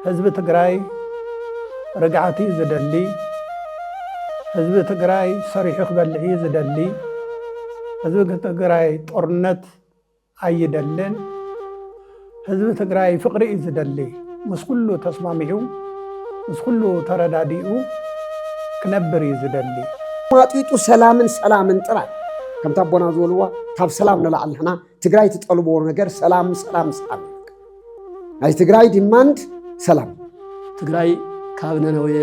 ህዝብ ትግራይ رجعتي زدلي حزب تግራይ ሰሪሑ ክበልዕ ዝደሊ ህዝብ ትግራይ ጦርነት አይደለን ህዝብ ትግራይ ፍቅሪ ዝደሊ ምስ ኩሉ ተስማሚዑ ምስ ኩሉ ተረዳዲኡ ክነብር ዝደሊ ማጢጡ ሰላምን ጥራይ ከምታ ቦና ዝወልዋ ካብ ሰላም ንላዕልና ትግራይ ትጠልቦ ነገር ሰላም ናይ ትግራይ ዲማንድ ሰላም ትግራይ ካብ ነነወየ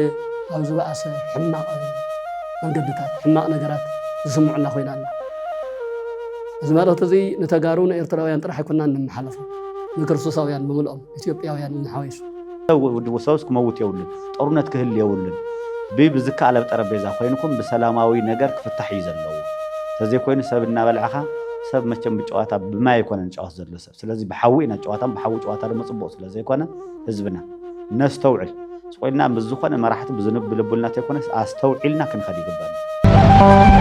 ኣብ ዝበኣሰ ሕማቕ መንገድታት ሕማቕ ነገራት ዝስምዑና ኮይናና እዚ ማለት እዚ ንተጋሩን ኤርትራውያን ጥራሕ ይኮናን ንመሓለፉ ንክርስቶሳውያን ብምልኦም ኢትዮጵያውያን ንሓወይሱ ወሰውስ ክመውት የውልን ጦርነት ክህል የውልን ብዝካለ ጠረጴዛ ኮይንኩም በሰላማዊ ነገር ክፍታሕ ይዘለው ተዘይ ኮይኑ ሰብና በልዓኻ ሰብ መቸም ብጨዋታ ብማይ ይኮነን ጨዋታ ዘሎ ሰብ ስለዚህ በሐዊና ጨዋታን በሐዊ ጨዋታ ደግሞ ጽቦ ስለዚህ ይኮነ ህዝብና ነስተውዕል ስቆይና ብዙኾነ መራሕቲ ብዝንብ ልቡልና ተይኮነስ አስተውዕልና ክንኸድ ይግባል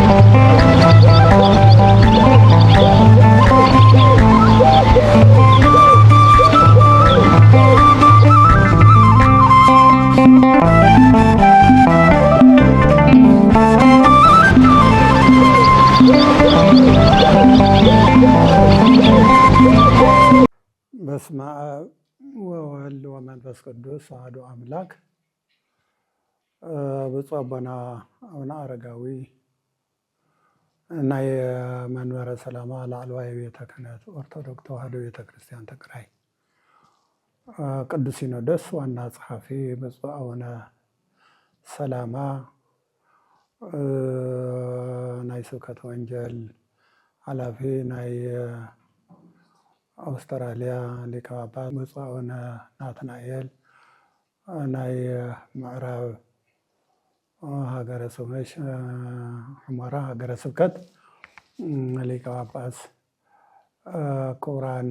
በስመ አብ ወወልድ ወመንፈስ ቅዱስ አሐዱ አምላክ ብፁዕ አቡነ አረጋዊ ናይ መንበረ ሰላማ ላዕለዋይ ቤተ ክህነት ኦርቶዶክስ ተዋሕዶ ቤተ ክርስቲያን ትግራይ ቅዱስ ሲኖዶስ ዋና ጸሐፊ ብፁዕ አቡነ ሰላማ ናይ ስብከተ ወንጌል ኃላፊ ናይ አውስትራሊያ ሊቀ ጳጳስ ብፁዕ አቡነ ናትናኤል ናይ ምዕራብ ሀገረ ስብከት ሑመራ ሀገረ ስብከት ሊቀ ጳጳስ ክቡራን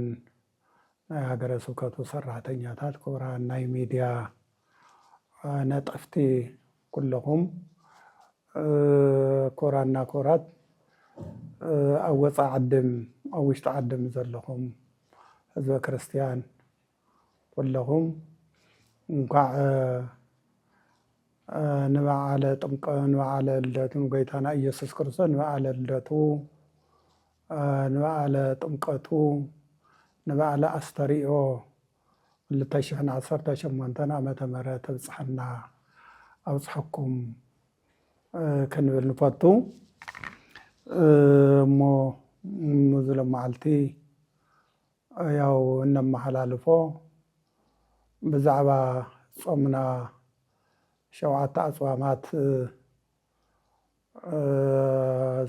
ናይ ሀገረ ስብከቱ ሰራሕተኛታት ክቡራን ናይ ሚድያ ነጠፍቲ ኩልኩም ክቡራንና ክቡራት ኣብ ወፃኢ ዓድም ኣብ ውሽጢ ዓድም ዘለኹም ህዝበ ክርስቲያን ኩልኩም እንኳዕ ንበዓለ ጥምቀት ንበዓለ ልደቱ ጌታና ኢየሱስ ክርስቶስ ንበዓለ ልደቱ ንበዓለ ጥምቀቱ ንበዓለ አስተሪኦ 2018 ዓመተ ምህረት ተብጽሐና አብጽሐኩም ክንብል ንፈቱ ሞ ሙዝለ ማልቲ ያው እነማሐላልፎ ብዛዕባ ጾምና ሸውዓተ አጽዋማት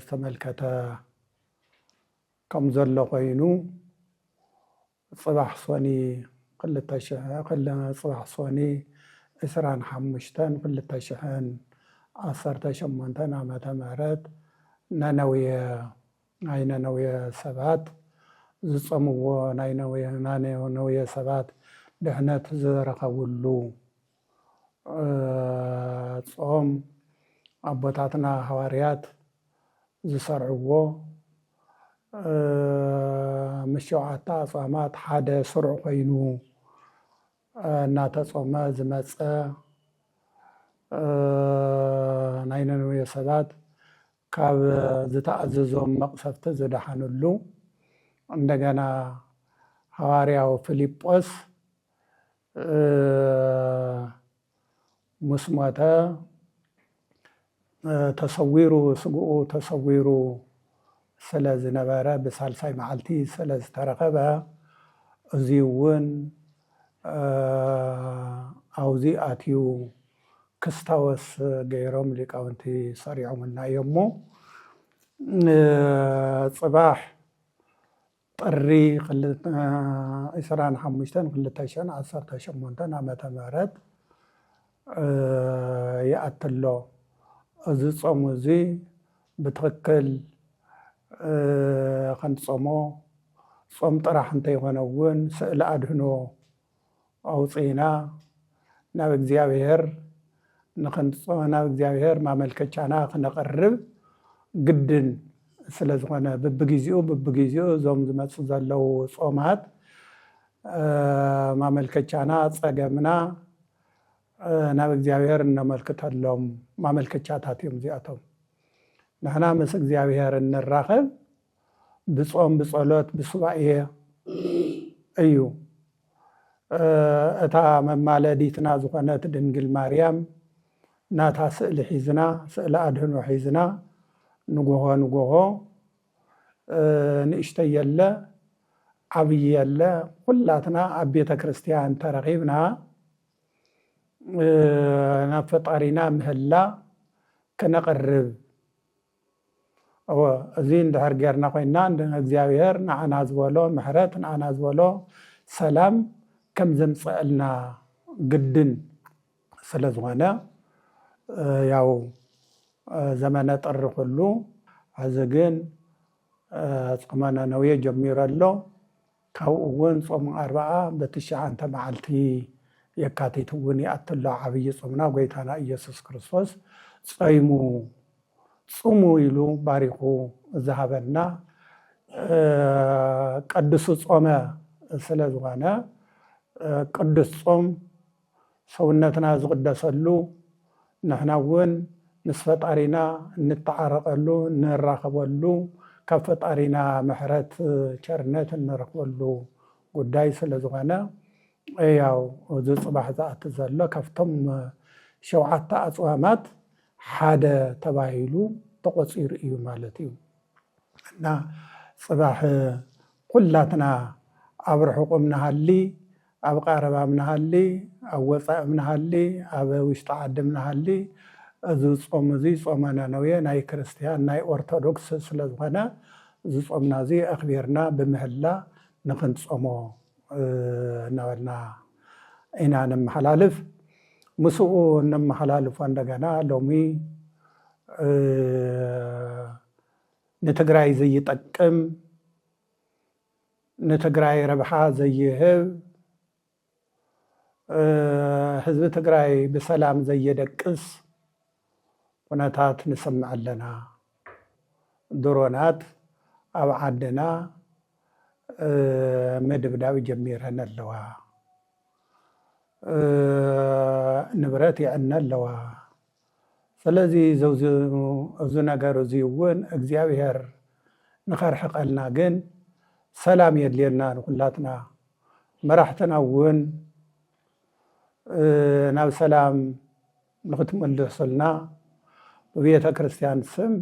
ዝተመልከተ ከም ዘሎ ኮይኑ ጽባሕ ሶኒ 25 2018 ዓመተ ምህረት ነነዌ ሰባት ዝጾምዎ ናይ ነነዌ ሰባት ድሕነት ዝረኸብሉ ጾም አቦታትና ሐዋርያት ዝሰርዕዎ ምሸውዓተ አጽዋማት ሓደ ስሩዕ ኮይኑ እናተጾመ ዝመጸ ናይ ነነዌ ሰባት ካብ ዝተኣዘዞም መቅሰፍቲ ዝደሓንሉ እንደገና ሐዋርያው ፊልጶስ مسموته تصوير سقو تصوير سلاز نبارة بسالساي معلتي سلاز ترقبة زيون أو زي آتيو كستاوس غيرهم لكاونتي صريعو منا يمو صباح طري قلت إسران حمشتن قلتاشان 18 ዓመተ ምህረት يأتلو እዚ ጾም እዚ ብትክክል ከንጾሞ ጾም ጥራሕ እንተይኮነውን ስእለ አድህኖ አውጽኢና ናብ እግዚአብሔር ናብ እግዚአብሔር ማመልከቻና ክነቀርብ ግድን ስለዝኾነ በብግዚኡ ዞም ዝመጽ ዘለው ጾማት ማመልከቻና ጸገምና ናብ እግዚአብሔር እንመልከታለሁም ማመልከቻታት እዮም እዚኣቶም ንሕና ምስ እግዚአብሔር እንራኸብ ብጾም ብጸሎት ብሱባኤ እዩ እታ መማለዲትና ዝኾነት ድንግል ማርያም ናታ ስእሊ ሒዝና ስእሊ ኣድህኖ ሒዝና ንጎሆ ንእሽተይ የለ ዓብይ የለ ኩላትና ኣብ ቤተ ክርስቲያን ተረኺብና ናብ ፈጣሪና ምህላ ከነቕርብ እዚ እንድሕር ጌርና ኮይና እግዚአብሔር ንዓና ዝበሎ ምሕረት ንዓና ዝበሎ ሰላም ከም ዘምፅአልና ግድን ስለ ዝኾነ ያው ዘመነ ጥሪ ኩሉ ሕዚ ግን ጾመ ነነዌ ጀሚሩ ኣሎ ካብኡ እውን ጾም 40 በ9 መዓልቲ የካቲት እውን ይኣትሎ ዓብይ ጾምና ጎይታና ኢየሱስ ክርስቶስ ጾሙ ኢሉ ባሪኹ ዝሃበና ቅዱስ ጾመ ስለ ዝኾነ ቅዱስ ጾም ሰውነትና ዝቅደሰሉ ንሕና እውን ምስ ፈጣሪና እንተዓረቀሉ እንራኸበሉ ካብ ፈጣሪና ምሕረት ቸርነት እንረኽበሉ ጉዳይ ስለ ዝኾነ ያው እዚ ጽባሕ ዝኣቲ ዘሎ ካብቶም 7 ኣጽዋማት ሓደ ተባሂሉ ተቆፂሩ እዩ ማለት እዩ እና ጽባሕ ኩላትና ኣብ ርሑቕም ንሃሊ ኣብ ቀረባም ንሃሊ ኣብ ወፃእም ንሃሊ ኣብ ውሽጢ ዓድም ንሃሊ እዚ ጾም እዚ ጾመ ነነዌ ናይ ክርስቲያን ናይ ኦርቶዶክስ ስለ ዝኾነ እዚ ጾምና እዚ ኣኽቢርና ብምህላ ንኽንጾሞ እናበልና ኢና ነመሓላልፍ ምስኡ ነመሓላልፎ እንደገና ሎሚ ንትግራይ ዘይጠቅም ንትግራይ ረብሓ ዘይህብ ህዝቢ ትግራይ ብሰላም ዘየደቅስ ኩነታት ንሰምዕ ኣለና ድሮናት ኣብ ዓድና ምድብዳብ ጀሚረን ኣለዋ ንብረት ይዕነ ኣለዋ ስለዚ እዚ ነገር እዚ እውን እግዚአብሔር ንኸርሕቐልና ግን ሰላም የድልየና ንኩላትና መራሕትና እውን ናብ ሰላም ንኽትመልሱልና በቤተ ክርስቲያን ስም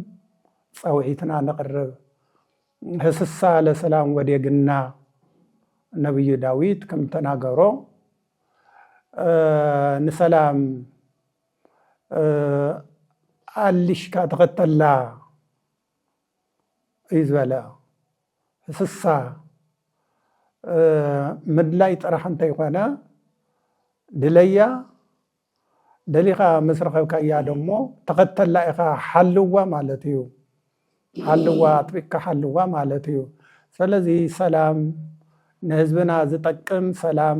ጸውዒትና ነቕርብ ህስሳ ለሰላም ወዴግና ነብዩ ዳዊት ከም ተናገሮ ንሰላም አልሽካ ተኸተላ ይዝበላ ህስሳ ምድላይ ጥራሕ እንተይኮነ ድለያ ደሊኻ መስረኸብካያ ደሞ ተኸተላ ኢኻ ሓልዋ ማለት እዩ ሓልዋ ጥቢቅካ ሓልዋ ማለት እዩ ስለዚ ሰላም ንህዝብና ዝጠቅም ሰላም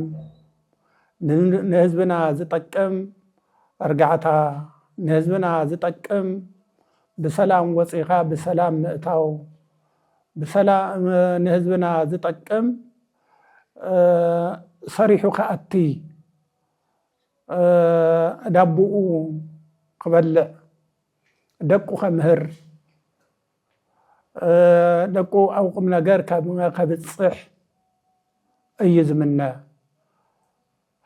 ንህዝብና ዝጠቅም እርጋዕታ ንህዝብና ዝጠቅም ብሰላም ወፂኻ ብሰላም ምእታው ብሰላም ንህዝብና ዝጠቅም ሰሪሑ ከኣቲ ዳቦኡ ክበልዕ ደቁ ከምህር ደቁ ኣብ ቁም ነገር ከብፅሕ እዩ ዝምነ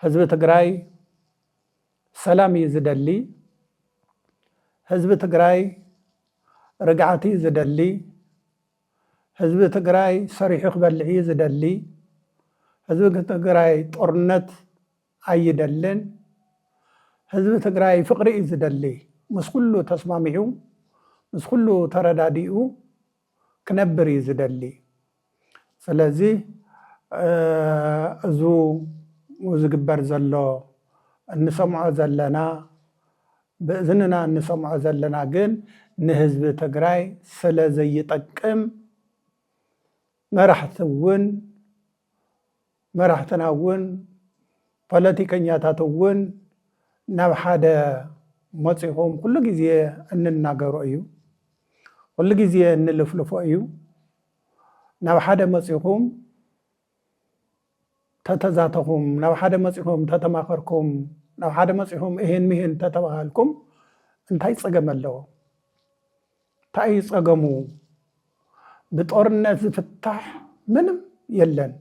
ህዝቢ ትግራይ ሰላም እዩ ዝደሊ ህዝቢ ትግራይ ርግዓት እዩ ዝደሊ ህዝቢ ትግራይ ሰሪሑ ክበልዕ እዩ ዝደሊ ህዝቢ ትግራይ ጦርነት ኣይደልን ህዝቢ ትግራይ ፍቅሪ እዩ ዝደሊ ምስ ኩሉ ተስማሚዑ ምስ ኩሉ ተረዳዲኡ ክነብር እዩ ዝደሊ ስለዚ እዚ ዝግበር ዘሎ እንሰምዖ ዘለና ብእዝንና እንሰምዖ ዘለና ግን ንህዝቢ ትግራይ ስለ ዘይጠቅም መራሕትና እውን ፖለቲከኛታት እውን ናብ ሓደ መፂኦም ኩሉ ግዜ እንናገሮ እዩ ኩሉ ግዜ እንልፍልፎ እዩ ናብ ሓደ መፂኦም ተተዛተኹም ናብ ሓደ መፂኦም ተተማኸርኩም ናብ ሓደ መፅኹም ይሄን ሚሄን ተተባሃልኩም እንታይ ፀገም ኣለዎ እንታይ ፀገሙ ብጦርነት ዝፍታሕ ምንም የለን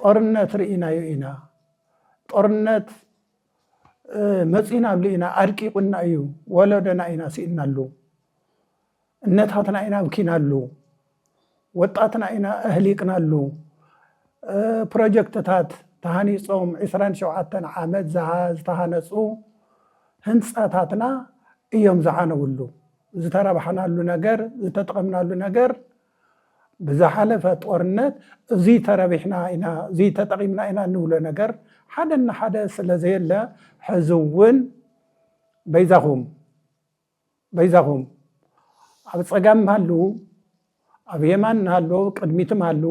ጦርነት ርኢናዮ ኢና ጦርነት መፂናሉ ኢና አድቂቁና እዩ ወለደና ኢና ሲእናሉ እነታትና ኢና ብኪናሉ ወጣትና ኢና እህሊቅናሉ ፕሮጀክትታት ተሃኒጾም 27 ዓመት ዝተሃነጹ ህንፃታትና እዮም ዝዓነውሉ ዝተረባሕናሉ ነገር ዝተጠቀምናሉ ነገር ብዝሓለፈ ጦርነት እዚ ተረቢሕና ኢና እዚ ተጠቂምና ኢና ንብሎ ነገር ሓደና ሓደ ስለዘየለ ሕዝውን በይዛኹም ኣብ ፀጋም ሃሉ ኣብ የማን ሃሉ ቅድሚትም ሃሉ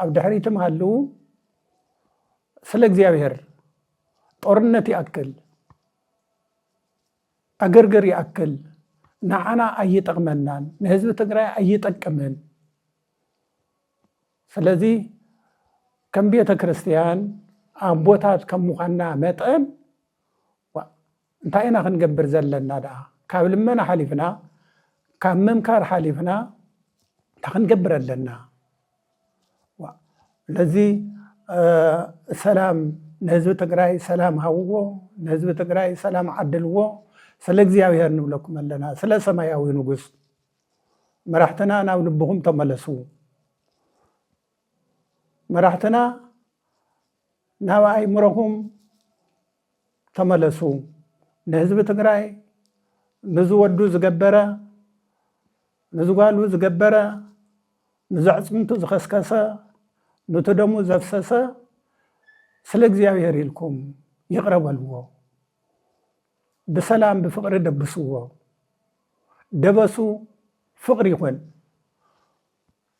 ኣብ ድሕሪትም ሃሉ ስለ እግዚአብሔር ጦርነት ይአክል አገርገር ይአክል ንዓና አይጠቅመናን ንህዝብ ትግራይ አይጠቅምን ስለዚህ ከም ቤተ ክርስቲያን አቦታት ከምዃና መጠን እንታይ ኢና ክንገብር ዘለና ዳ ካብ ልመና ሓሊፍና ካብ ምምካር ሓሊፍና ተክንገብር ኣለና ስለዚህ ሰላም ንህዝብ ትግራይ ሰላም ሃውዎ ንህዝብ ትግራይ ሰላም ዓድልዎ ስለ እግዚአብሔር ንብለኩም ኣለና ስለ ሰማያዊ ንጉስ መራሕትና ናብ ልብኹም ተመለሱ መራሕትና ናብ ኣእምሮኹም ተመለሱ ንህዝብ ትግራይ ንዝወዱ ዝገበረ ንዝጓሉ ዝገበረ ንዘዕፅምቱ ዝኸስከሰ ንተደሙ ዘፍሰሰ ስለ እግዚአብሔር ኢልኩም ይቅረበልዎ بسلام بفقر دبسوه دبسو فقر يكون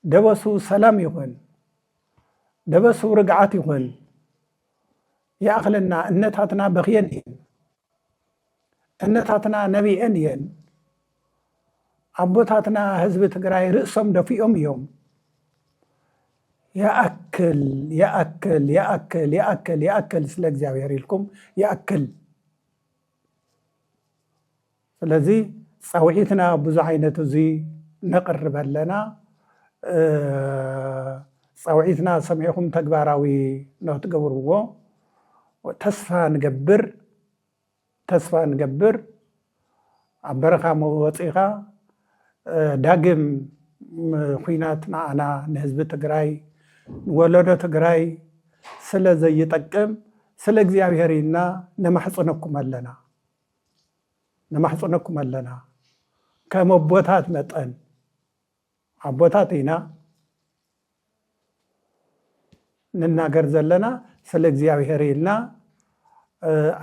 دبسو سلام يكون دبسو رقعات يكون يا أخلنا النتاتنا بخيان النتاتنا نبيين عبوتاتنا هزب تقراي رأسهم دفيهم يوم يأكل سلك زاويري لكم يأكل ስለዚህ ጻውዒትና ብዙ ዓይነት እዚ ነቅርብ ኣለና ጻውዒትና ሰሚዕኩም ተግባራዊ ነው ትገብርዎ ተስፋ ንገብር ኣብ በረኻ መወፂኻ ዳግም ኩናት ንዓና ንህዝቢ ትግራይ ንወለዶ ትግራይ ስለ ዘይጠቅም ስለ እግዚአብሔር ኢና ነማሕፅነኩም ኣለና نمحصنكم لنا كما بوتات متن عبوتاتنا نناغر زلنا سل እግዚአብሔርና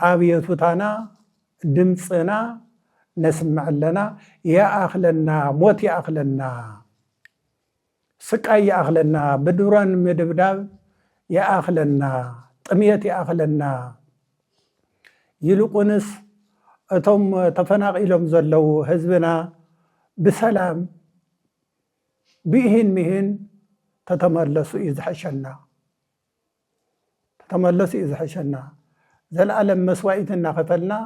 አብየቱታና ድምጽና نسمع لنا يا اخلنا موت يا اخلنا سقاي يا اخلنا بدوران مدبداب يا اخلنا طميت يا اخلنا يلقونس أتم تفناق إلهم زلوا حزبنا بسلام بيهن مهن تتملسوا إذ حشنا ذل عالم مسوائتنا خفلنا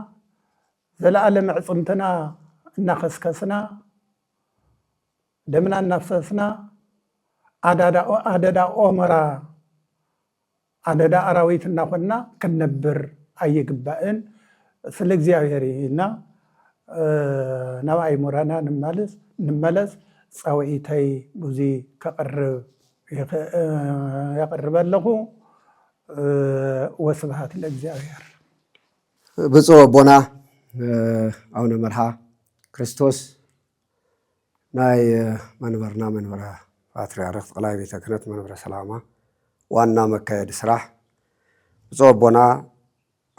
ذل عالم عصمتنا نخسكسنا دمنا نفسسنا عددا أمرا عددا أراويتنا خلنا كنبر أي قبائن ስለ እግዚአብሔርና ናብ ኣእምሮና ንመለስ ጻውዒተይ ብዙ ከቅርብ ኣለኹ ወስብሃት ለእግዚአብሔር ብፁዕ ኣቦና ኣቡነ መርሃ ክርስቶስ ናይ መንበርና መንበረ ፓትርያርክ ጠቅላይ ቤተ ክህነት መንበረ ሰላማ ዋና መካየዲ ስራሕ ብፁዕ ኣቦና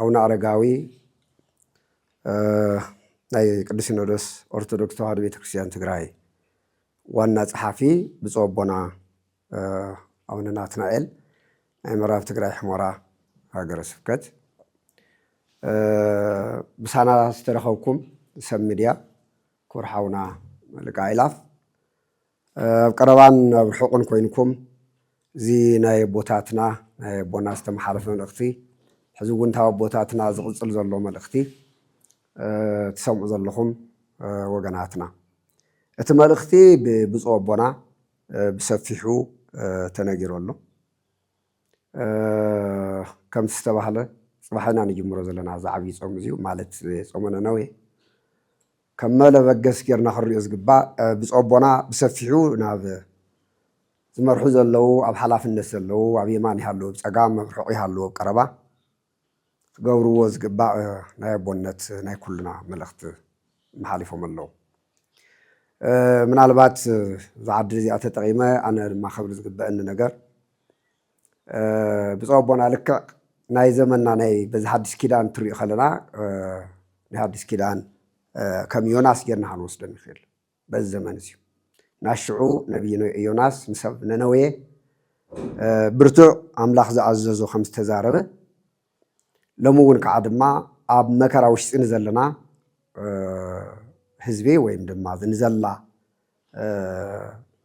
ኣቡነ አረጋዊ ናይ ቅዱስ ሲኖዶስ ኦርቶዶክስ ተዋህዶ ቤተክርስቲያን ትግራይ ዋና ጸሐፊ ብፁዕ ኣቦና ኣቡነ ናትናኤል ናይ ምዕራብ ትግራይ ሕሞራ ሃገረ ስብከት ብሳና ዝተረኸብኩም ሰብ ሚድያ ኩርሓውና መልካ ኢላፍ ኣብ ቀረባን ኣብ ርሑቕን ኮይንኩም እዚ ናይ ቦታትና ናይ ኣቦና ዝተመሓላለፈ መልእኽቲ حزون تابوتاتنا زغزل زلو ملختي تسمع زلهم وجناتنا اتملختي بصوبنا بسفحو تناجروا له كم تستبحله صباحنا نجمر زلنا زعبي صوم زيو مالت صومنا نوي كمل بقس كيرنا خريوس قبا بصوبنا بسفحو ناب زمرحو زلو أب حلاف الناس زلو أب يماني هالو بسقام مبرحوي هالو قربا قوروز قبا نايبونت ناي كلنا ملخت محالفهم اللو من علبات زعب درزي أتتقيمة أنا ما خبرز قبا إن نجر بصوبنا لك ناي زمننا ناي بزحدش كيدان تري خلنا نحدش كيدان كم يوناس جرنا هنوصل نخيل بالزمن زيو ناشعو نبي يوناس مسب ننوي برتو أملاخ زعززو 5 تزاربه لمون كعد ما أب مكرا وش نزلنا حزبي ويم دما نزلا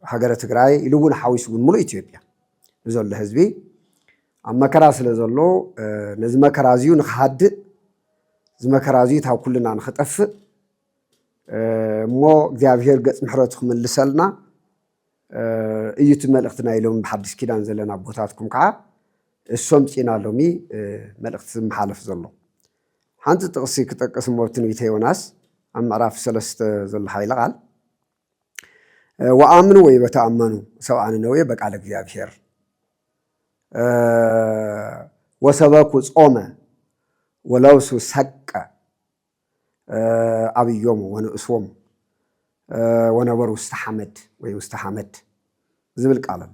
هاجرة تجراي يلون حاويس ملو إثيوبيا نزل حزبي أما كراس لزلو نزم كرازيو نخد زم كرازيو تاو كلنا نخطف مو እግዚአብሔር ገጽ ምሕረትኩም ልሰልና እዩ ትመልእክትና ኢሎም በሐዲስ ኪዳን ዘለና ቦታትኩም ከዓ እሶም ጪናሎሚ መልእክት ዝመሓለፍ ዘሎ ሓንቲ ጥቕሲ ክጠቅስ ሞትን ቢተ ዮናስ ኣብ ምዕራፍ 3 ዘሎ ኃይለ ቃል ወአምኑ ወይ በተአመኑ ሰብአን ነው በቃለ እግዚአብሔር ወሰበኩ ጾመ ወለውሱ ሰቀ أبيوم ونأسوم ونبر واستحمد ويستحمد زبل قالم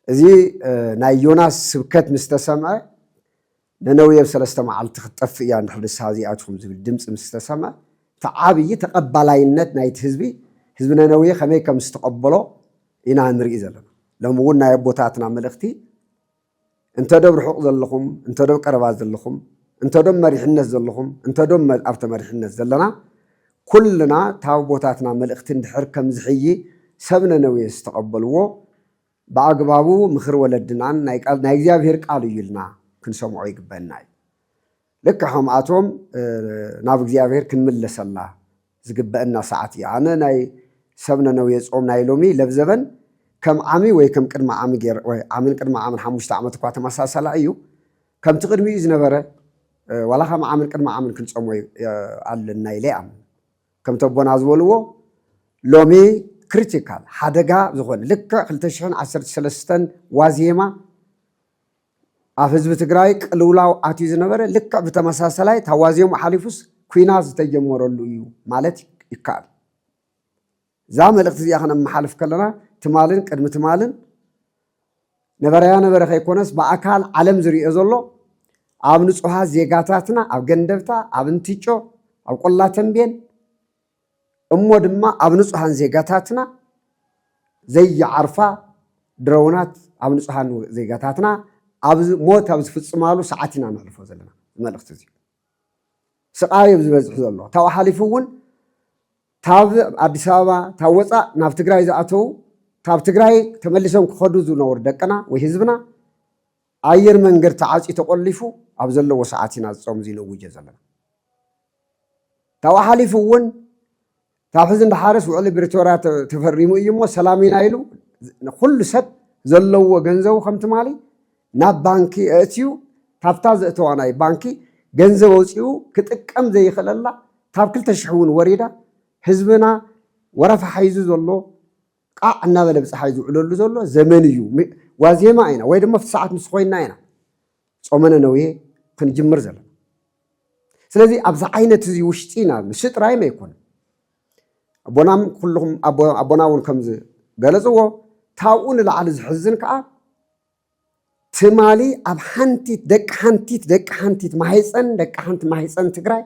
زي نايوناس سبكت مستسمع ننوي بسلسة معلت خطف يعني حدث هذه أتهم زبل دمس مستسمع تعابي تقبلاينت نايت حزبنا نوي خميكا مستقبلو إنا نري زلنا لو قلنا يبوتاتنا ملختي انت دبر حق ذلكم انت دبر قربات ذلكم انت دم مريحنا زلهم انت دم ابت مريحنا زلنا كلنا تابوتاتنا ملختين دحر كم زحي سبنا نوي استقبلوا باغبابو مخر ولدنا ناي እግዚአብሔር ቃል ይልና ክንሰምዖ ይግበና لك حماتهم ناب እግዚአብሔር ክንመለሰላ ዝግበአና ሰዓት ያነ ናይ ሰብና ነውየ ጾም ናይ ሎሚ ለብዘበን ከም ዓሚ ወይ ከም ቅድማ ዓሚ ገር ወይ ዓሚን ቅድማ ዓሚን 5 ዓመት ኳ ተመሳሰላ እዩ ከም ትቅድሚ ዝነበረ ولا خم عامل كن ما عامل كن سموي على النايلة عم كم تبون عزولوه لومي كريتيكال حدقة زخون لك خلتشحن 10 سلستن وازيما أفز بتجرايك لولاو عتيز نبرة لك بتمساسلاي توازيم حليفوس كويناز تجمعوا الليو مالتي إكال زام الاقتصادي خنا محلف كلنا تمالن كدم تمالن نبريان نبرة خيكونس بأكال علم زري أزولو أب نصوها زيجاتاتنا أب جندفتا أب نتيجو أب كلها تنبين دما أب نصوها زيجاتاتنا زي عرفة درونات أب نصوها زيجاتاتنا أب موت أب في السمالو ساعتنا نعرفه زلنا ما الاختزي سقايب زبز الله توا حليفون تاب أديسابا تاوزا نافتقراي زاتو تافتقراي تملسهم خدوزو نور دكنا وحزبنا أير من غير تعاطي تقلفو أبزل وساعتنا الصوم زينو وجزلنا توا حليفون تافزن بحارس وعلي بريتورا تفرموا يمو سلامين عيلو كل سد زلوا وجنزو خمت مالي ناب بانكي اتيو تافتاز اتواناي بانكي جنزو اتيو كتكم زي خللا تاب كل تشحون وريدا حزبنا ورفع حيزو زلو قعنا بلبس حيزو علولو زلو زمنيو وازيما عينا ويدما في ساعات مسخوينا عينا صومنا نويه كنجمر زلنا سلازي أبز عينة زي وشتينا مشت راي ما يكون أبونام كلهم أبوناون كمز جلسوا تاون العالز حزن كأ تمالي أب دك حنتيت ما هيسن دك حنت ما هيسن تجراي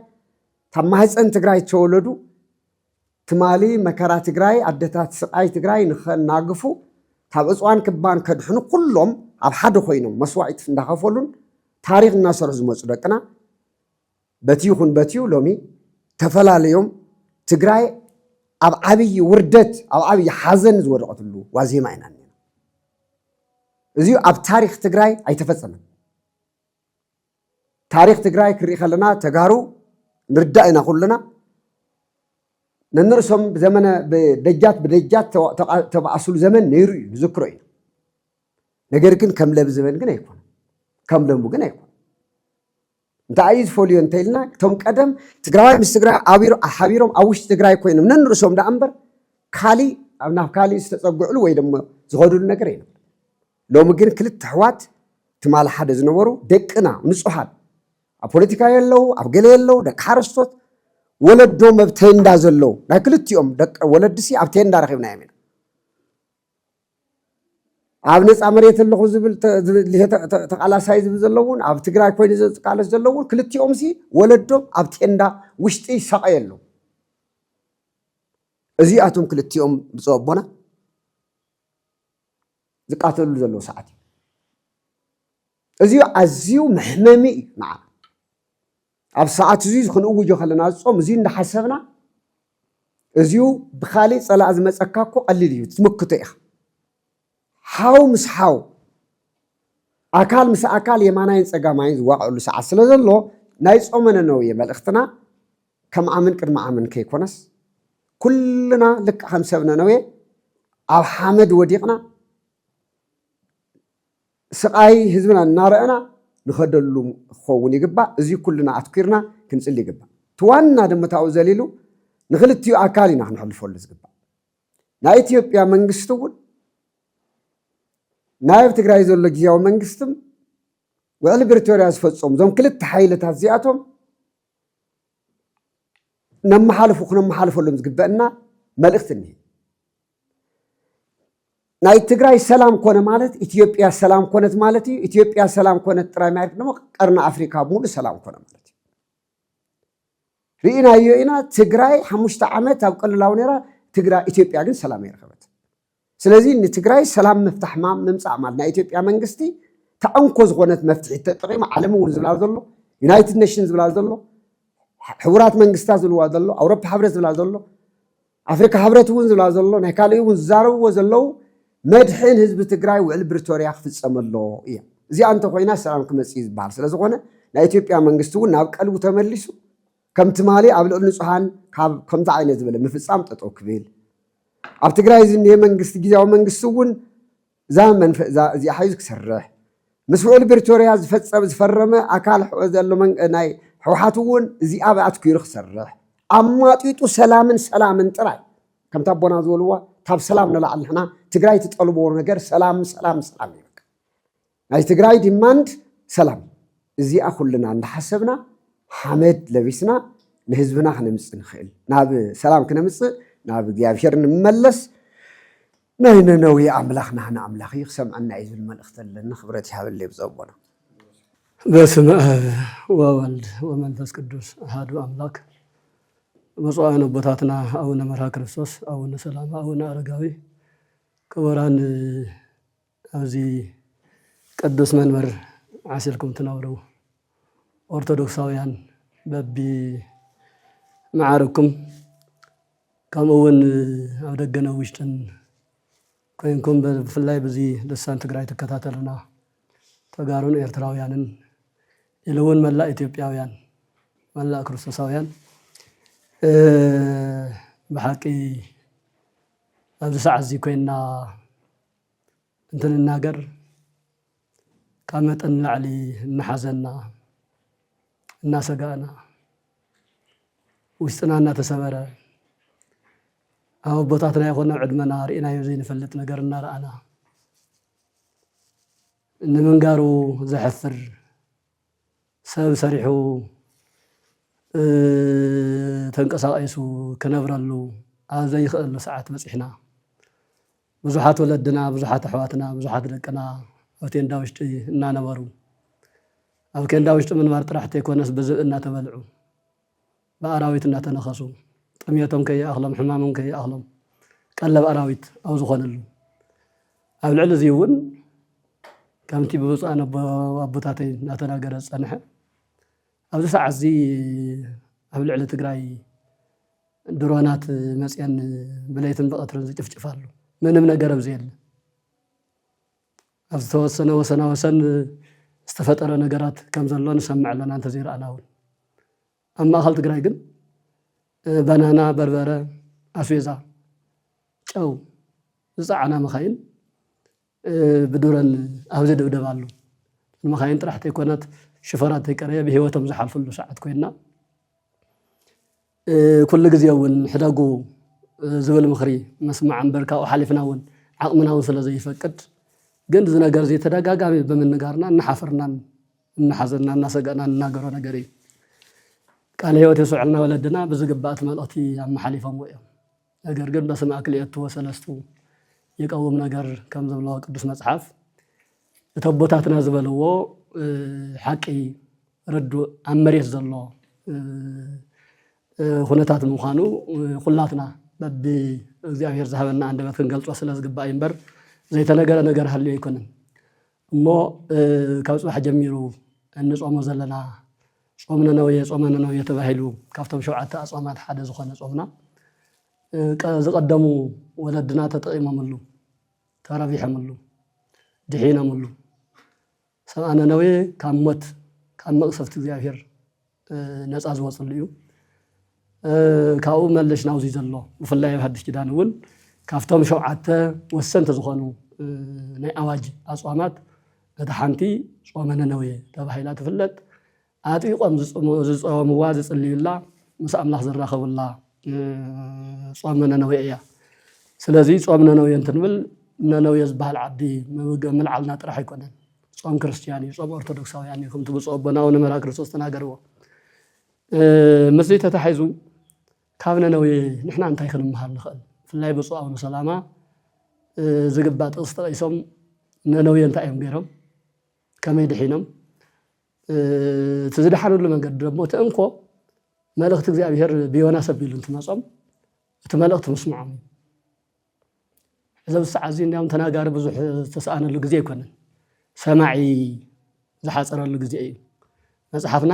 تام ما هيسن تجراي تولدو تمالي مكرات تجراي عدتات سقاي تجراي ناقفو تاب أسوان كبان كدحنو كلهم أب حد خوينهم مسواعيت في دخفولون تاريخ الناس رزموت صدقنا بتيو لومي تفلا اليوم تجراي أب عبي وردت أب عبي حزن زورقت له وازيما عينان زيو أب تاريخ تجراي أي تفصل ታሪክ ትግራይ ክርኢ ከለና ተጋሩ ንርዳእ ኢና ኩልና ነንርሶም ዘመነ በደጃት ተባእስሉ ዘመን ነይሩ እዩ ንዝክሮ ኢና ነገር ግን ከም ለብ ዘመን ግን ኣይኮነ ከም ለሙ ግን ኣይኮነ እንታይ ዝፈልዮ እንተይልና ቶም ቀደም ትግራዋይ ምስ ትግራይ ሓቢሮም ኣብ ውሽጢ ትግራይ ኮይኖም ነንርሶም ዳ እምበር ካሊእ ናብ ካሊእ ዝተፀጉዕሉ ወይ ደሞ ዝኸዱሉ ነገር እዩ ሎሚ ግን ክልተ ኣሕዋት ትማል ሓደ ዝነበሩ ደቅና ንጹሓን ኣብ ፖለቲካ የለው ኣብ ገለ የለው ደቂ ሓረስቶት ወለዶም ኣብ ቴንዳ ዘለው ናይ ክልቲኦም ደቂ ወለድሲ ኣብ ቴንዳ ረኺብና ኢና ኣብ ነፃ መሬት ኣለኹ ዝብል ተቃላሳይ ዝብል ዘለውን ኣብ ትግራይ ኮይኑ ዝቃለስ ዘለውን ክልቲኦም ሲ ወለዶም ኣብ ቴንዳ ውሽጢ ሰቀየሉ እዚኣቶም ክልቲኦም ብፀወቦና ዝቃተሉ ዘለዎ ሰዓት እዚኡ ኣዝዩ መሕመሚ እዩ ንዓና ኣብ ሰዓት እዚ ክንእውጆ ከለና ዝፆም እዚ እንዳሓሰብና እዚኡ ብካሊእ ፀላእ ዝመፀካ እኮ ቀሊል እዩ ትምክቶ ኢኻ ሓው ምስ ሓው ኣካል ምስ ኣካል የማናይን ፀጋማይን ዝዋቅዕሉ ሰዓት ስለ ዘሎ ናይ ፆመነ ነው መልእኽትና ከም ዓምን ቅድሚ ዓምን ከይኮነስ ኩልና ልክ ከም ሰብነ ነው ኣብ ሓመድ ወዲቕና ስቃይ ህዝብና እናረአና ንኸደሉ ክኸውን ይግባእ እዚ ኩልና ኣትኪርና ክንፅሊ ይግባእ ትዋና ደመታው ዘሊሉ ንክልቲኡ ኣካል ኢና ክንሕልፈሉ ዝግባእ ናይ ኢትዮጵያ መንግስቲ እውን ናይ ትግራይ ዘሎ ግዚያዊ መንግስትም ውዕል ፕሪቶሪያ ዝፈፀሙ ዞም ክልተ ሓይልታት እዚኣቶም ክነመሓልፈሎም ዝግበአና መልእኽቲ እኒሄ ናይ ትግራይ ሰላም ኮነ ማለት ኢትዮጵያ ሰላም ኮነት ማለት እዩ ኢትዮጵያ ሰላም ኮነት ጥራይ ማለት ደግሞ ቀርና ኣፍሪካ ሙሉእ ሰላም ኮነ ማለት እዩ ርኢናዮ ኢና ትግራይ 5 ዓመት ኣብ ቀልላው ነራ ትግራይ ኢትዮጵያ ግን ሰላም ይረኸበት ስለዚህ ንትግራይ ሰላም መፍታሕ ምምፃእ ማለት ናይ ኢትዮጵያ መንግስቲ ተኣንኮ ዝኾነት መፍትሒ ተጠቂሙ ዓለም እውን ዝብላ ዘሎ ዩናይትድ ኔሽንስ ዝብላ ዘሎ ሕቡራት መንግስታት ዝብልዋ ዘሎ ኣውሮፓ ሕብረት ዝብላ ዘሎ ኣፍሪካ ሕብረት እውን ዝብላ ዘሎ ናይ ካልእ እውን ዝዛረብዎ ዘለው መድሕን ህዝቢ ትግራይ ውዕል ፕሪቶሪያ ክፍፀመሎ እያ እዚኣ እንተ ኮይና ሰላም ክመፅእ ዝበሃል ስለ ዝኾነ ናይ ኢትዮጵያ መንግስቲ እውን ናብ ቀልቡ ተመሊሱ ከም ትማሊ ኣብ ልዕሊ ንጹሃን ከምዚ ዓይነት ዝበለ ምፍፃም ጠጠው ክብል ኣብ ትግራይ ዝኒሄ መንግስቲ ግዚያዊ መንግስቲ እውን እዚኣ ሓይዙ ክሰርሕ ምስ ውዕል ፕሪቶሪያ ዝፈረመ ኣካል ዘሎ ናይ ሕወሓት እውን እዚኣ ኣትኪሩ ክሰርሕ ኣማጢጡ ሰላምን ጥራይ ከምታ ኣቦና ዝበልዋ ካብ ሰላም ንላዕሊ ንሕና ትግራይ ትጠልቦ ነገር ሰላም እዩ ናይ ትግራይ ዲማንድ ሰላም እዚኣ ኩልና እንዳሓሰብና ሓመድ ለቢስና ንህዝብና ክነምፅእ ንኽእል ናብ ሰላም ክነምፅእ ናብ እግዚኣብሔር ንመለስ ናይ ነነዌ ኣምላኽና ንኣምላኽ ክሰምዐና እዩ ዝብል መልእኽቲ ኣለና ክብረት ይሃበለይ ብፀቦና በስመ አብ ወወልድ ወመንፈስ ቅዱስ አሐዱ አምላክ ብፁዓን አቦታትና አቡነ መርሃ ክርስቶስ አቡነ ሰላማ አቡነ አረጋዊ ክቡራን ኣብዚ ቅዱስ መንበር ዓሲልኩም ትነብሩ ኦርቶዶክሳውያን በቢ ማዕርኩም ከምኡ እውን ኣብ ደገነ ውሽጥን ኮይንኩም ብፍላይ በዚ ልሳን ትግራይ ትከታተሉና ተጋሩን ኤርትራውያንን ኢሉ እውን መላእ ኢትዮጵያውያን መላእ ክርስቶሳውያን ብሓቂ ኣብዚ ሰዓት እዚ ኮይና እንትንናገር ካብ መጠን ንላዕሊ እናሓዘና እናሰጋእና ውሽጥና እናተሰበረ ኣብ ቦታትና ይኹን ኣብ ዕድመና ርኢናዮ ዘይንፈልጥ ነገር እናረኣና ንምንጋሩ ዘሕፍር ሰብ ሰሪሑ ተንቀሳቂሱ ክነብረሉ ኣብ ዘይኽእሉ ሰዓት በፂሕና ብዙሓት ወለድና ብዙሓት ኣሕዋትና ብዙሓት ደቅና ኣብ ቴንዳ ውሽጢ እናነበሩ ኣብ ኬንዳ ውሽጢ ምንባር ጥራሕ ዘይኮነስ ብዝብእ እናተበልዑ ብኣራዊት እናተነኸሱ ጥምየቶም ከይኣኽሎም ሕማሞም ከይኣኽሎም ቀለብ ኣራዊት ኣብ ዝኾነሉ ኣብ ልዕሊ እዚ እውን ከምቲ ብብፁዓን ኣቦታተይ እናተናገረ ዝፀንሐ ኣብዚ ሰዓት እዚ ኣብ ልዕሊ ትግራይ ድሮናት መፅአን ብለይትን ብቐትርን ዝጭፍጭፋሉ ምንም ነገር ኣብዚ የለ ኣብ ዝተወሰነ ወሰና ወሰን استفتر نجارات كم زلون سمع لنا أنت زير أناون أما خلت جرايجن بنانا بربرة أسويزا أو زعنا مخاين بدورن أوزد ودبالو المخاين راح تكونت شفرات هيكريه بهوتهم زحل فلو ساعات كوينا كل جزيون حداقو زول مخري مسمع عن بركة وحلفنا ون عقمنا وصل زي فكت جند زنا جرزي تداقا بمن نجارنا نحفرنا نحزننا نسجنا نجارنا جري قال هو تسعلنا ولدنا بزقبات ملأتي عم حليفهم ويا أجر جند بسمع كليته وسلستو يقوم نجار كم زبلا قدس مصحف تبوتاتنا زبلوا حقي ردوا أمريز الله خناتات مخانو خلاتنا ببي እግዚአብሔር ዘሃበና አንደበት ክንገልጾ ስለዝግባ ይንበር ዘይተነገረ ነገር ሀልዮ ይኮነን እሞ ካብ ጽባሕ ጀሚሩ እንጾሞ ዘለና ጾምነ ነው የጾመነ ነው የተባህሉ ካፍቶም ሸውዓተ አጽዋማት ሓደ ዝኾነ ጾምና ዝቀደሙ ወለድና ተጠቂመምሉ ተራቢሐምሉ ድሒነምሉ ሰማነ ነው ካሞት ካመቅሰፍት እግዚአብሔር ነፃ ዝወፅሉ እዩ ካው መለሽ ናውዚ ዘሎ ብፍላይ በሐድሽ ኪዳን እውን ካፍቶም ሸውዓተ ወሰንተ ዝኾኑ ናይ አዋጅ አጽዋማት እቲ ሓንቲ ጾመነ ነው ተባሂላ ትፍለጥ አጥይቆም ዝጾምዋ ዝጽልዩላ ምስ አምላኽ ዝራኸቡላ ጾመነ ነው እያ ስለዚ ጾምነ ነው እንትንብል ነነው የዝባህል ዓዲ መልዓልና ጥራሕ አይኮነን ጾም ክርስቲያን ጾም ኦርቶዶክሳውያን ይኹም ትብጾበናው ነመራ ክርስቶስ ተናገርዎ መስሊ ተታሒዙ ካብነ ነው ንሕና እንታይ ክንምሃል ንኽእል ፍላይ ብጾም ሰላማ ዝግባ ጥስጠይሶም ነነው እንታይ እዮም ገይሮም ከመይ ድሒኖም ትዝድሓኑሉ መንገዲ ደሞ ተእንኮ መልእኽቲ እግዚአብሔር ቢዮናስ አቢሉ እንትመጾም እቲ መልእኽቲ ምስማዖም إذا بسعى እንዲያውም ተናጋሪ ብዙሕ ተሰአነሉ ጊዜ ይኮነን ሰማዒ ዝሓፀረሉ ጊዜ እዩ መጽሐፍና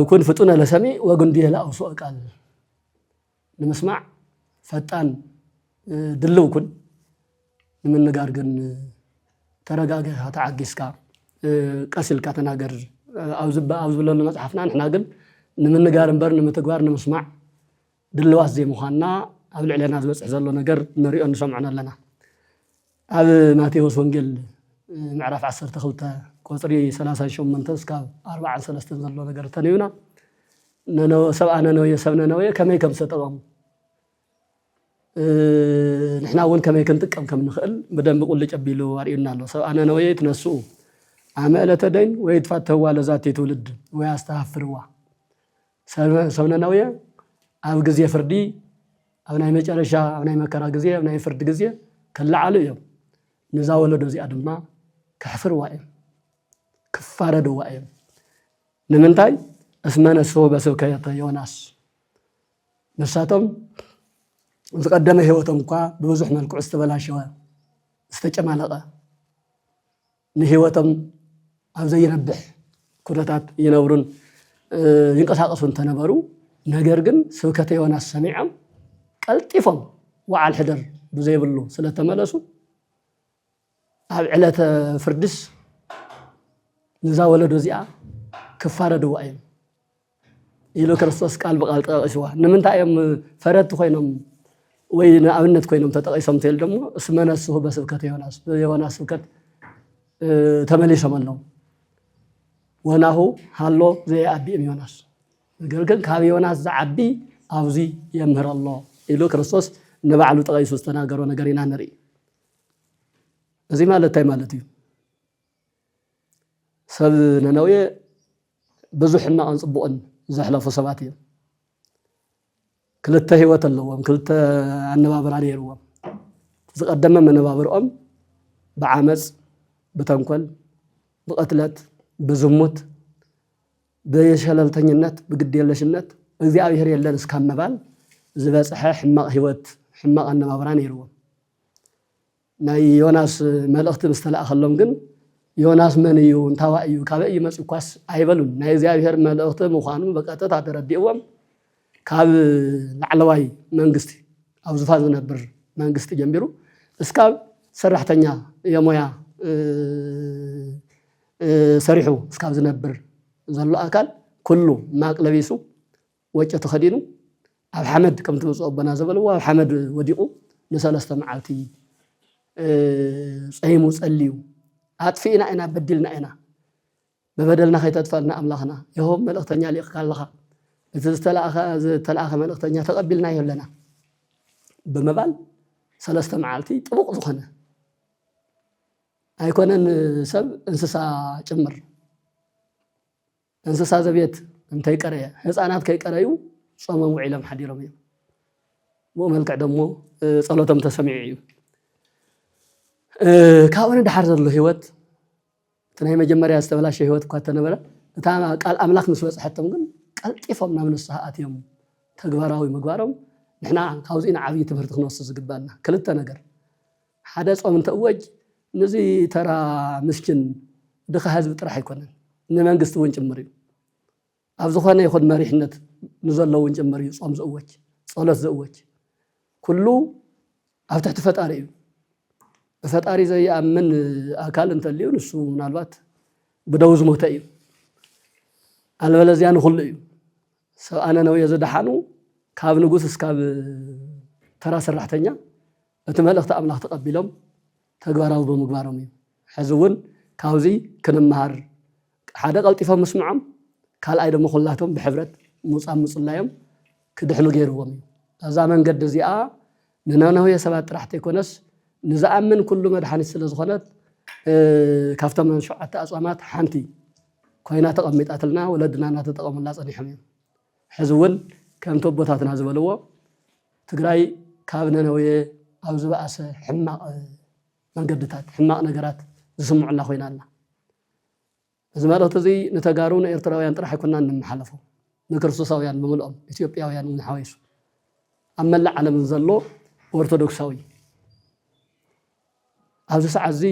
ኩን ፍጡነ ለሰሚ ወጉንዲ ለአውሶ ቃል ንምስማዕ ፈጣን ድልው ኩን ንምንጋር ግን ተረጋግኻ ተዓጊስካ ቀሲልካ ተናገር አውዝ ብለሉ መጽሐፍና ንሕና ግን ንምንጋር እምበር ንምትግባር ንምስማዕ ድልዋስ ዘይ ምዃና ኣብ ልዕለና ዝበፅሕ ዘሎ ነገር ንሪኦ ንሰምዖና ኣለና ኣብ ማቴዎስ ወንጌል ምዕራፍ 12 ቁፅሪ 38 እስካብ 43 ዘሎ ነገር ተነዩና ሰብአ ነነዌ ሰብ ነነዌ ከመይ ከም ዝተጠቐሙ ንሕና እውን ከመይ ክንጥቀም ከም ንኽእል ብደንቢ ቁልጭ ኣቢሉ ኣርዩና ኣሎ ሰብአ ነነዌ ትነስኡ ዓመለተ ደይን ወይ ትፋተዋ ለዛቲ ትውልድ ወይ ኣስተሃፍርዋ ሰብ ነነዌ ኣብ ጊዜ ፍርዲ ኣብ ናይ መጨረሻ ኣብ ናይ መከራ ጊዜ ኣብ ናይ ፍርዲ ጊዜ ከለዓሉ እዮም ንዛ ወለዶ እዚኣ ድማ ከሕፍርዋ እዮም ክፋረድዋ እዮም ንምንታይ እስመ ነስሑ በስብከተ ዮናስ ንሳቶም ዝቀደመ ህይወቶም እኳ ብብዙሕ መልክዑ ዝተበላሸወ ዝተጨማለቐ ንህይወቶም ኣብ ዘይነብሕ ኩነታት ይነብሩን ይንቀሳቀሱን ተነበሩ ነገር ግን ስብከተ ዮናስ ሰሚዖም ቀልጢፎም ወዓል ሕደር ብዘይብሉ ስለተመለሱ ኣብ ዕለተ ፍርድስ ንዛ ወለዶ እዚኣ ክፋረድዋ እዮም ኢሉ ክርስቶስ ቃል ብቃል ጠቂስዋ ንምንታይ እዮም ፈረድቲ ኮይኖም ወይ ንኣብነት ኮይኖም ተጠቂሶም ትል ደሞ እስመ ነስሑ በስብከተ ዮናስ ዮናስ ስብከት ተመሊሶም ኣለዉ ወናሁ ሃሎ ዘይዓቢ ዮናስ ነገር ግን ካብ ዮናስ ዝዓቢ ኣብዚ የምህር ኣሎ ኢሉ ክርስቶስ ንባዕሉ ጠቂሱ ዝተናገሮ ነገር ኢና ንርኢ እዚ ማለት እንታይ ማለት እዩ ሰብ ነነዌ ብዙሕ ሕማቕን ፅቡቕን ዘሕለፉ ሰባት እዮም ክልተ ህይወት ኣለዎም ክልተ ኣነባብራ ነይርዎም ዝቐደመ መነባብሮኦም ብዓመፅ ብተንኮል ብቐትለት ብዝሙት በየሸለልተኝነት ብግድየለሽነት እግዚአብሔር የለን እስካብ መባል ዝበፅሐ ሕማቕ ህይወት ሕማቕ ኣነባብራ ነይርዎም ናይ ዮናስ መልእኽቲ ምስተለኣኸሎም ግን ዮናስ መን እዩ እንታይ እዩ ካበይ ይመጽ ኳስ ኣይበሉን ናይ እግዚአብሔር መልእኽቲ ምዃኑ በቀጥታ ተረዲእዎም ካብ ላዕለዋይ መንግስቲ ኣብ ዙፋን ዝነብር መንግስቲ ጀሚሩ እስካብ سرحتنيا يا مويا سريحو اسكاب زنبر زلو أكل كله ماك لبيسو وجه تخدينو أب حمد كم تبصوا بنازبل وأب حمد وديقو نسال استمعتي صيمو صليو أطفئنا أنا بدلنا أنا ببدلنا خيت أطفالنا أملاخنا يهم ملقتنيا ليق كاللها تلاخ ملقتنيا تقبلنا يلنا بمبال سلست معالتي طبق زخنه أيكونن سب انسسا ጭምር እንስሳ ዘቤት እንተይ ቀረየ ህፃናት ከይቀረዩ ጾመም ውዒሎም ሓዲሮም እዮም ወመልክዕ ደሞ ጸሎቶም ተሰሚዑ እዩ ካብን ድሓር ዘሎ ህይወት ተናይ መጀመርያ ዝተበላሸ ህይወት እኳ ተነበረ እታ ቃል አምላክ ምስ በጽሐቶም ግን ቀልጢፎም ናብ ንስሓ ኣትዮም ተግባራዊ ምግባሮም ንሕና ካብዚና ዓብይ ትምህርቲ ክንወስድ ዝግባና ክልተ ነገር ሓደ ጾም እንተወጅ ነዚ ተራ ምስኪን ድኻ ህዝብ ጥራሕ ኣይኮነን ንመንግስቲ እውን ጭምር እዩ ኣብ ዝኾነ ይኹን መሪሕነት ንዘለዉ እውን ጭምር እዩ ጾም ዝእወጅ ጸሎት ዝእወጅ ኩሉ ኣብ ትሕቲ ፈጣሪ እዩ ፈጣሪ ዘይኣምን ኣካል እንተልዩ ንሱ ምናልባት ብደው ዝሞተ እዩ አልበለዚያ ንኹሉ እዩ ሰብኣነ ነው የዘደሓኑ ካብ ንጉስ እስካብ ተራ ሰራሕተኛ እቲ መልእኽቲ ኣምላኽ ተቐቢሎም ተግባራዊ ብምግባሮም እዩ ሕዚ እውን ካብዚ ክንመሃር ሓደ ቀልጢፎም ምስምዖም ካልኣይ ደሞ ኩላቶም ብሕብረት ሙፃም ምፅላዮም ክድሕኑ ገይርዎም እዩ እዛ መንገዲ እዚኣ ንነነዌ ሰባት ጥራሕ ዘይኮነስ ንዝኣምን ኩሉ መድሓኒት ስለ ዝኾነት ካብቶም ሸውዓተ ኣፅዋማት ሓንቲ ኮይና ተቐሚጣትልና ወለድና እናተጠቐሙላ ፀኒሖም እዮም ሕዚ እውን ከምቲ ቦታትና ዝበልዎ ትግራይ ካብ ነነዌ ኣብ ዝበኣሰ ሕማቕ መንገድታት ሕማቕ ነገራት ዝስምዑላ ኮይና ኣላ እዚ ማለት እዚ ንተጋሩ ንኤርትራውያን ጥራሕ ኣይኮንና እንመሓለፎ ንክርስቶሳውያን ብምልኦም ኢትዮጵያውያን እውን ሓወይሱ ኣብ መላእ ዓለም ዘሎ ኦርቶዶክሳዊ ኣብዚ ሰዓት እዚ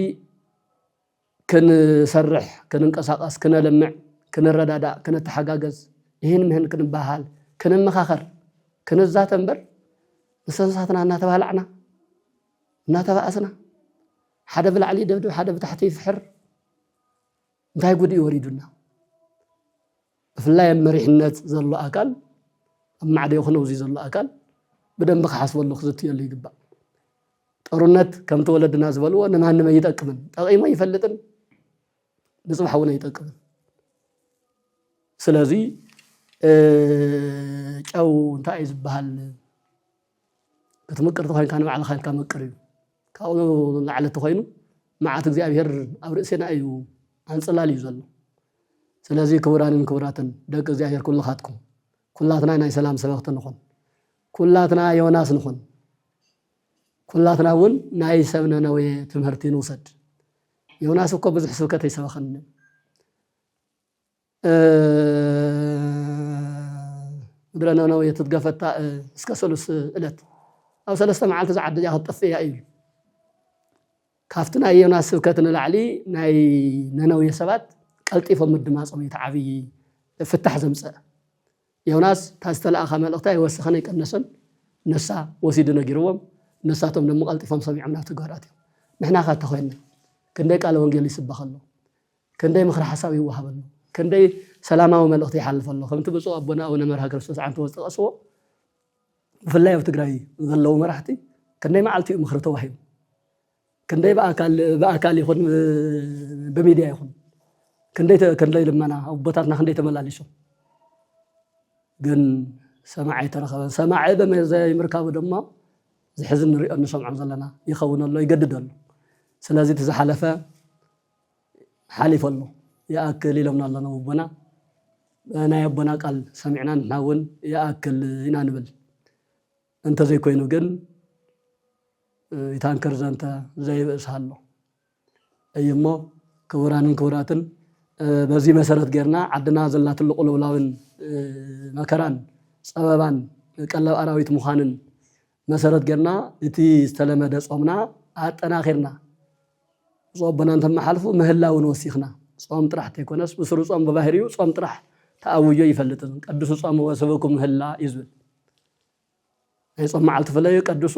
ክንሰርሕ ክንንቀሳቀስ ክነለምዕ ክንረዳዳእ ክንተሓጋገዝ ይህን ምህን ክንባሃል ክንመኻኸር ክንዛተ እምበር ንሰንሳትና እናተባህላዕና እናተባእስና ሓደ ብላዕሊ ደብድብ ሓደ ብታሕቲ ይፍሕር እንታይ ጉድ ይወሪዱና ብፍላይ መሪሕነት ዘሎ ኣካል ኣብ ማዕደ ይኹን ውዚ ዘሎ ኣካል ብደንብ ክሓስበሉ ክዝትየሉ ይግባእ ጦርነት ከምቲ ወለድና ዝበልዎ ንማንም ኣይጠቅምን ጠቂሞ ይፈልጥን ንፅባሕ እውን ኣይጠቅምን ስለዚ ጨው እንታይ እዩ ዝበሃል ክትምቅር ተኮይንካ ንባዕልኻ ኢልካ ምቅር እዩ ካብኡ ላዕሊ ተኮይኑ መዓት እግዚኣብሔር ኣብ ርእስና እዩ አንጽላል እዩ ዘሎ ስለዚ ክቡራንን ክቡራትን ደቂ እግዚኣብሔር ኩልኻትኩም ኩላትና ናይ ሰላም ሰበኽቲ ንኹን ኩላትና ዮናስ ንኹን ኩላትና እውን ናይ ሰብ ነነዌ ትምህርቲ ንውሰድ ዮናስ እኮ ብዙሕ ስብከት ኣይሰበኸን ምድረ ነነዌ ትትገፈታ እስከ ሰሉስ ዕለት ኣብ ሰለስተ መዓልቲ ዝዓዲ እያ ክትጠፍእ እያ እዩ ካብቲ ናይ ዮናስ ስብከት ንላዕሊ ናይ ነነዌ ሰባት ቀልጢፎም ምድማፆም እዩ ዓብይ ፍታሕ ዘምፅእ ዮናስ ታስተላእኻ መልእኽቲ ኣይወስኸን ኣይቀነሰን ነሳ ወሲዱ ነጊርዎም ነሳቶም ደሞ ቀልጢፎም ሰሚዖም ናብቲ ገራት እዮም ንሕና ካ ተኮይና ክንደይ ቃል ወንጌል ይስበኽ ኣሎ ክንደይ ምክሪ ሓሳብ ይወሃብ ኣሎ ክንደይ ሰላማዊ መልእኽቲ ይሓልፍ ኣሎ ከምቲ ብፁዕ ኣቦና ኣቡነ መርሃ ክርስቶስ ዓንተ ወዝጠቐስዎ ብፍላይ ኣብ ትግራይ ዘለዉ መራሕቲ ክንደይ መዓልቲ እዩ ምክሪ ተዋሂቡ ክንደይ በኣካል ይኹን በሚድያ ይኹን ክንደይ ልመና ኣብ ቦታትና ክንደይ ተመላሊሶም ግን ሰማዕ ኣይተረኸበን ሰማዕ በዘይምርካቡ ድማ ዝሕዝን ንሪኦ ንሰምዖም ዘለና ይኸውን ኣሎ ይገድድ ኣሎ ስለዚ እቲ ዝሓለፈ ሓሊፍ ኣሎ ይኣክል ኢሎምና ኣለና ኣቦና ናይ ኣቦና ቃል ሰሚዕና ንሕና እውን ይኣክል ኢና ንብል እንተዘይኮይኑ ግን ይታንከር ዘንተ ዘይብእስ ኣሎ እዩ እሞ ክቡራንን ክቡራትን በዚ መሰረት ጌርና ዓድና ዘላ ትልቁ ልውላውን መከራን ፀበባን ቀለብ ኣራዊት ምዃንን መሰረት ጌርና እቲ ዝተለመደ ጾምና ኣጠናኺርና ጾምና እንተመሓልፉ ምህላውን ወሲኽና ጾም ጥራሕ ተይኮነስ ብስሩ ጾም በባህሪኡ ጾም ጥራሕ ተኣውዮ ይፈልጥን ቀድሱ ጾም ወሰበኩም ምህላ ይዝብል ናይ ጾም መዓልቲ ፈለዩ ቀድሱ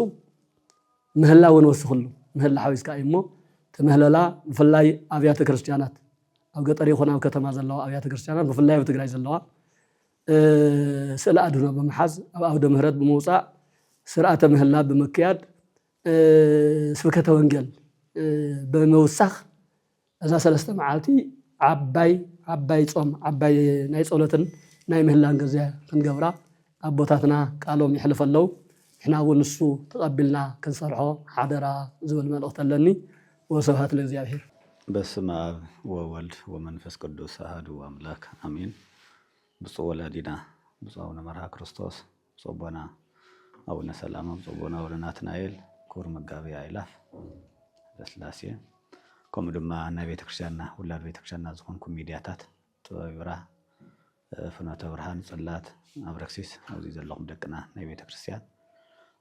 ምህላውን ወስኽሉ ምህላ ሓዊስካ እሞ ተምህለላ ብፍላይ ኣብያተ ክርስቲያናት ኣብ ገጠር ይኹን ኣብ ከተማ ዘለዋ ኣብያተ ክርስቲያናት ብፍላይ ኣብ ትግራይ ዘለዋ ስእለ ኣድህኖ ብምሓዝ ኣብ ኣውደ ምህረት ብምውፃእ ስርዓተ ምህላ ብምክያድ ስብከተ ወንጌል ብምውሳኽ እዛ 3 መዓልቲ ዓባይ ጾም ዓባይ ናይ ጸሎትን ናይ ምህላን ግዜ ክንገብራ ኣቦታትና ቃሎም ይሕልፈለው እሕና እውን እሱ ተቐቢልና ክንሰርሖ ሓደራ ዝብል መልእኽቲ ኣለኒ ወስብሐት ለእግዚአብሔር። በስመ አብ ወወልድ ወመንፈስ ቅዱስ አሐዱ አምላክ አሜን። ብፁዕ ወላዲና ብፁዕ አቡነ መርሃ ክርስቶስ፣ ብፁዕ አቡነ አቡነ ሰላማ፣ ብፁዕ አቡነ አቡነ ናትናኤል፣ ክቡር መጋቢ አእላፍ ለስላሴ ከምኡ ድማ ናይ ቤተክርስትያንና ውላድ ቤተክርስትያንና ዝኾንኩም ሚድያታት ጥበብ ብርሃን፣ ፍኖተ ብርሃን፣ ጽላት፣ አብረክሲስ ኣብዚ ዘለኹም ደቅና ናይ ቤተክርስትያን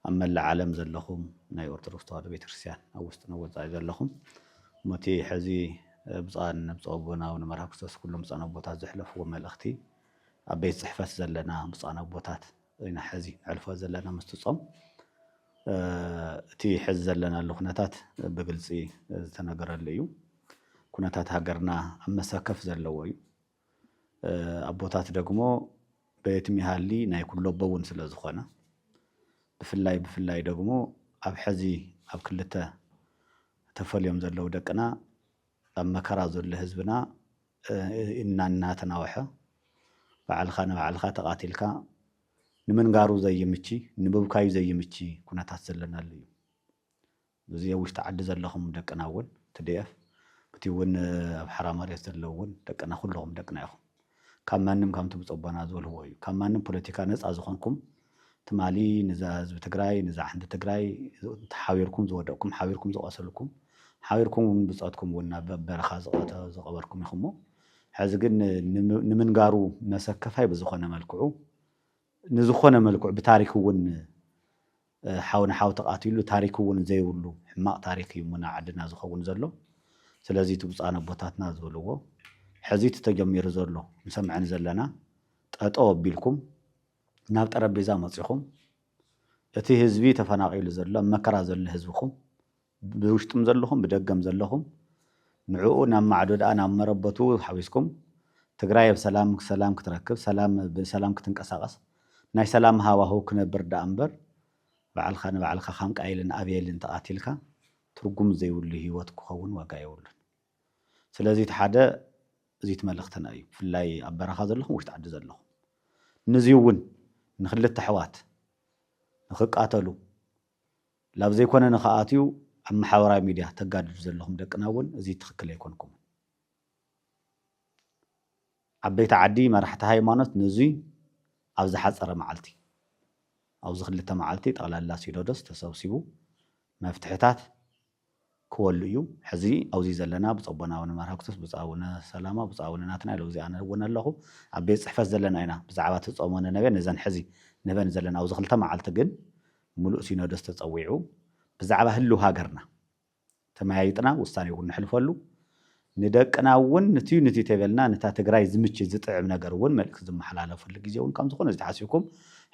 ኣብ መላእ ዓለም ዘለኹም ናይ ኦርቶዶክስ ተዋህዶ ቤተክርስትያን ኣብ ውሽጥን ኣብ ወፃኢ ዘለኹም ሞቲ ሕዚ ብፃን ብፁዕ አቡነ አቡነ መርሃ ክርስቶስ ኩሎም ብፃን ኣቦታት ዘሕለፍዎ መልእኽቲ ኣብ ቤት ፅሕፈት ዘለና ብፃን ኣቦታት ኢና ሕዚ ንዕልፎ ዘለና ምስትፆም እቲ ሕዚ ዘለናሉ ኩነታት ብግልፂ ዝተነገረሉ እዩ። ኩነታት ሃገርና ኣብ መሰከፍ ዘለዎ እዩ። ኣቦታት ደግሞ በየትም ይሃሊ ናይ ኩሎ ኣቦውን ስለ ዝኾነ ብፍላይ ደግሞ ኣብ ሕዚ ኣብ ክልተ ተፈልዮም ዘለው ደቅና ኣብ መከራ ዘሎ ህዝብና እናተናወሐ ባዕልኻ ንባዕልኻ ተቃቲልካ ንምንጋሩ ዘይምቺ ንብብካዩ ዘይምቺ ኩነታት ዘለናሉ እዩ። በዚ ውሽጢ ዓዲ ዘለኹም ደቅና እውን ትድኤፍ እቲ እውን ኣብ ሓራ መሬት ዘለው እውን ደቅና ኩልኩም ደቅና ኢኹም። ካብ ማንም ከምቲ ብፁዕ ኣቦና ዝበልዎ እዩ። ካብ ማንም ፖለቲካ ነፃ ዝኾንኩም ትማሊ ንዛ ህዝቢ ትግራይ ንዛ ሓንቲ ትግራይ ሓቢርኩም ዝወደቅኩም ሓቢርኩም ዝቆሰልኩም ሓቢርኩም ብፃትኩም እውን ናብ በረኻ ዝቀበርኩም ኢኹም። ሕዚ ግን ንምንጋሩ መሰከፋይ ብዝኾነ መልክዑ ንዝኾነ መልክዑ ብታሪክ እውን ሓውና ሓው ተቃቲሉ ታሪክ እውን ዘይብሉ ሕማቕ ታሪክ እዩ ሙና ዓድና ዝኸውን ዘሎ። ስለዚ እቲ ብፃን ኣቦታትና ዝበልዎ ሕዚ ተጀሚሩ ዘሎ ንሰምዕን ዘለና ጠጠው ኣቢልኩም ናብ ጠረጴዛ መፂኹም እቲ ህዝቢ ተፈናቂሉ ዘሎ መከራ ዘሎ ህዝብኹም ብውሽጥም ዘለኹም ብደገም ዘለኹም ንዕኡ ናብ ማዕዶዳ ናብ መረበቱ ሓዊስኩም ትግራይ ብሰላም ክትረክብ ብሰላም ክትንቀሳቀስ ናይ ሰላም ሃዋህው ክነብር ዳ እምበር ባዕልኻ ንባዕልኻ ከም ቃይልን ኣብየልን ተቃቲልካ ትርጉም ዘይብሉ ህይወት ክኸውን ዋጋ የብሉን። ስለዚ እቲ ሓደ እዚ መልእኽትና እዩ። ብፍላይ ኣብ በረኻ ዘለኹም ውሽጢ ዓዲ ዘለኹም ነዚ እውን ንክልተ ኣሕዋት ንክቃተሉ ላብ ዘይኮነ ንኽኣትዩ ኣብ ማሕበራዊ ሚድያ ተጋድሉ ዘለኹም ደቅና እውን እዚ ትክክል ኣይኮንኩም። ዓበይቲ ዓዲ መራሕቲ ሃይማኖት ነዚ ኣብ ዝሓፀረ መዓልቲ ኣብዚ 2 መዓልቲ ጠቕላላ ሲኖዶስ ተሰብሲቡ መፍትሕታት ክወሉ እዩ። ሕዚ ኣብዚ ዘለና ብፁዕ ኣቡነ አቡነ መርሃ ክርስቶስ፣ ብፁዕ ኣቡነ ሰላማ፣ ብፁዕ ኣቡነ ናትናኤል ኣብዚ ኣነ እውን ኣለኹ ኣብ ቤት ፅሕፈት ዘለና ኢና ብዛዕባ ተፀሞነ ነበን ነዘን ሕዚ ነበን ዘለና ኣብዚ 2 መዓልቲ ግን ሙሉእ ሲኖዶስ ተፀዊዑ ብዛዕባ ህልው ሃገርና ተመያይጥና ውሳኔ እውን ንሕልፈሉ ንደቅና እውን ነቲ ተበልና ነታ ትግራይ ዝምች ዝጥዕም ነገር እውን መልእክቲ ዝመሓላለፈሉ ግዜ እውን ከም ዝኾነ ዝተሓሲብኩም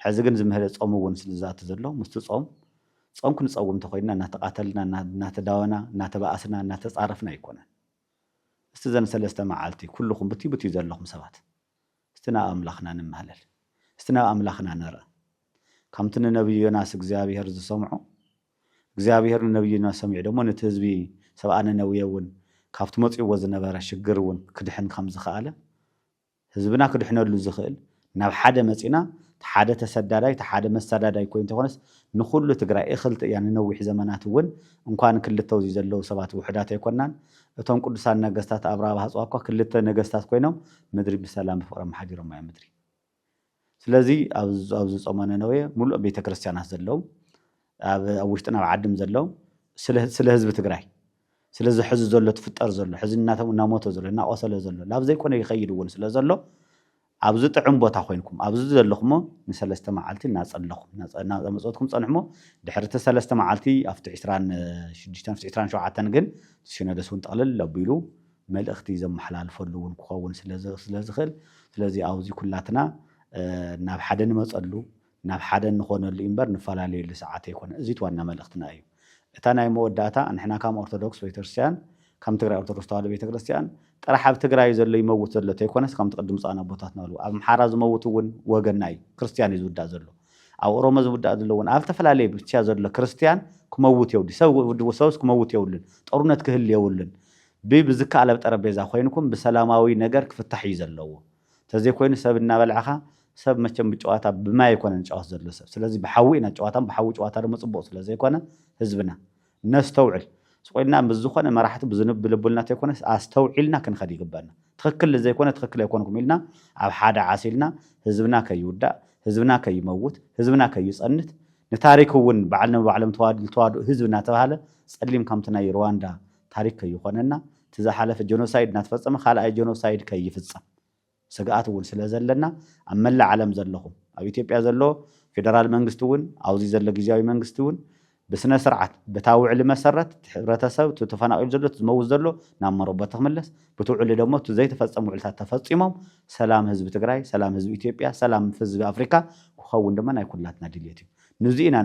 ሕዚ ግን ዝምህለ ጾም እውን ስለዛት ዘሎ ምስቲ ጾም ክንፀውም ተኮይና እናተቃተልና እናተዳወና እናተባእስና እናተፃረፍና ኣይኮነን። እስቲ ዘን 3 መዓልቲ ኩልኩም ብቲ ዘለኹም ሰባት እስቲ ናብ ኣምላኽና ንማህለል፣ እስቲ ናብ ኣምላኽና ንርኢ። ከምቲ ንነብዩ ዮናስ እግዚአብሔር ዝሰምዖ እግዚአብሔር ንነብዩ ዮናስ ሰሚዑ ደግሞ ነቲ ህዝቢ ሰብኣ ነነዌ እውን ካብቲ መፅይዎ ዝነበረ ሽግር እውን ክድሕን ከም ዝኽኣለ ህዝብና ክድሕነሉ ዝኽእል ናብ ሓደ መፂና ሓደ ተሰዳዳይ ሓደ መሰዳዳይ ኮይኑ ተኾነስ ንኹሉ ትግራይ እኽልቲ እያ ንነዊሕ ዘመናት እውን እንኳን ክልተ እዚ ዘለው ሰባት ውሕዳት ኣይኮናን። እቶም ቅዱሳን ነገስታት ኣብርሃ ሃፅዋ እኳ ክልተ ነገስታት ኮይኖም ምድሪ ብሰላም ብፍቅሪ መሓዲሮም እያ ምድሪ። ስለዚ ኣብዚ ጾመ ነነዌ ሙሉእ ቤተክርስትያናት ዘለው ኣብ ውሽጥና ኣብ ዓድም ዘለው ስለ ህዝቢ ትግራይ ስለዚ ሕዚ ዘሎ ትፍጠር ዘሎ ሕዚ እናሞተ ዘሎ እናቆሰለ ዘሎ ናብ ዘይኮነ ይኸይድ እውን ስለ ዘሎ ኣብዚ ጥዑም ቦታ ኮይንኩም ኣብዚ ዘለኹም ን3 መዓልቲ እናፀለኹም እናመፀትኩም ፀንሕሞ ድሕሪ 3 መዓልቲ ኣብቲ 26 27 ግን ሲኖዶስ እውን ጠቕልል ኣቢሉ መልእኽቲ ዘመሓላልፈሉ እውን ክኸውን ስለዝኽእል ስለዚ ኣብዚ ኩላትና ናብ ሓደ ንመፀሉ ናብ ሓደ ንኾነሉ እምበር ንፈላለየሉ ሰዓት ኣይኮነ። እዚ ዋና መልእኽትና እዩ። እታናይ መወዳእታ ንሕና ከም ኦርቶዶክስ ቤተክርስቲያን ከም ትግራይ ኦርቶዶክስ ተዋህዶ ቤተክርስቲያን ጥራሕ ኣብ ትግራይ ዘሎ ይመውት ዘሎ ተይኮነስ ከም ትቅድም ፃና ቦታት ነሉ ኣብ ምሓራ ዝመውት እውን ወገናይ ክርስቲያን እዩ ዝውዳእ ዘሎ ኣብ ኦሮሞ ዝውዳእ ዘሎ እውን ኣብ ተፈላለየ ብቻ ዘሎ ክርስቲያን ክመውት የውዲ ሰውስ ክመውት የውልን ጦርነት ክህል የውልን ብዝካኣለ ጠረጴዛ ኮይንኩም ብሰላማዊ ነገር ክፍታሕ እዩ ዘለዎ ተዘይ ኮይኑ ሰብ እናበልዓኻ ሰብ መቸም ብጨዋታ ብማይ ይኮነን ጨዋታ ዘሎ ሰብ ስለዚ ብሓዊና ጨዋታን ብሓዊ ጨዋታ ደሞ ጽቡቕ ስለዘይ ኮነ ህዝብና ነስተውዕል ስቆይና ብዝኾነ መራሕቲ ብዝንብ ልቡልና ተይኮነስ ኣስተውዒልና ክንኸድ ይግባና ትክክል ዘይኮነ ትክክል ኣይኮንኩም ኢልና ኣብ ሓደ ዓሲልና ህዝብና ከይውዳእ ህዝብና ከይመውት ህዝብና ከይጸንት ንታሪክ እውን ባዕልና ባዕለም ተዋዱ ህዝብና ተባሃለ ጸሊም ከምቲ ናይ ሩዋንዳ ታሪክ ከይኾነና ትዛሓለፈ ጀኖሳይድ እናተፈጸመ ካልኣይ ጀኖሳይድ ከይፍጸም ስግኣት እውን ስለ ዘለና ኣብ መላእ ዓለም ዘለኹም ኣብ ኢትዮጵያ ዘሎ ፌደራል መንግስቲ እውን ኣብዚ ዘሎ ግዚያዊ መንግስቲ እውን بسنة سرعة بتاوع لمسرت حبرتسب تتفناقل زلو تزموز زلو نامرو بتخملس بتوع لدمو تزي تفصموا علتا تفصيمهم سلام حزب تግራይ سلام حزب ኢትዮጵያ سلام حزب افريكا كخون دما ናይ ኩላትና ድልየትዩ ንዚኢና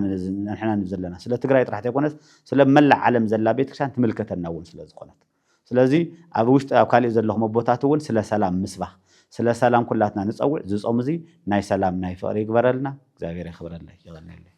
ንሕና ንዘለና ስለ ትግራይ ጥራሕት ይኮነስ ስለ መላእ ዓለም ዘላ ቤተክርስቲያን ትምልከተና እውን ስለ ዝኮነት ስለዚ ኣብ ውሽጥ ኣብ ካልእ ዘለኹም ቦታት እውን ስለ ሰላም ምስባኽ ስለ ሰላም ኩላትና ንፀውዕ ዝጾም እዚ ናይ ሰላም ናይ ፍቅሪ ይግበረልና እግዚአብሔር ይኽብረልና ይغنيልنا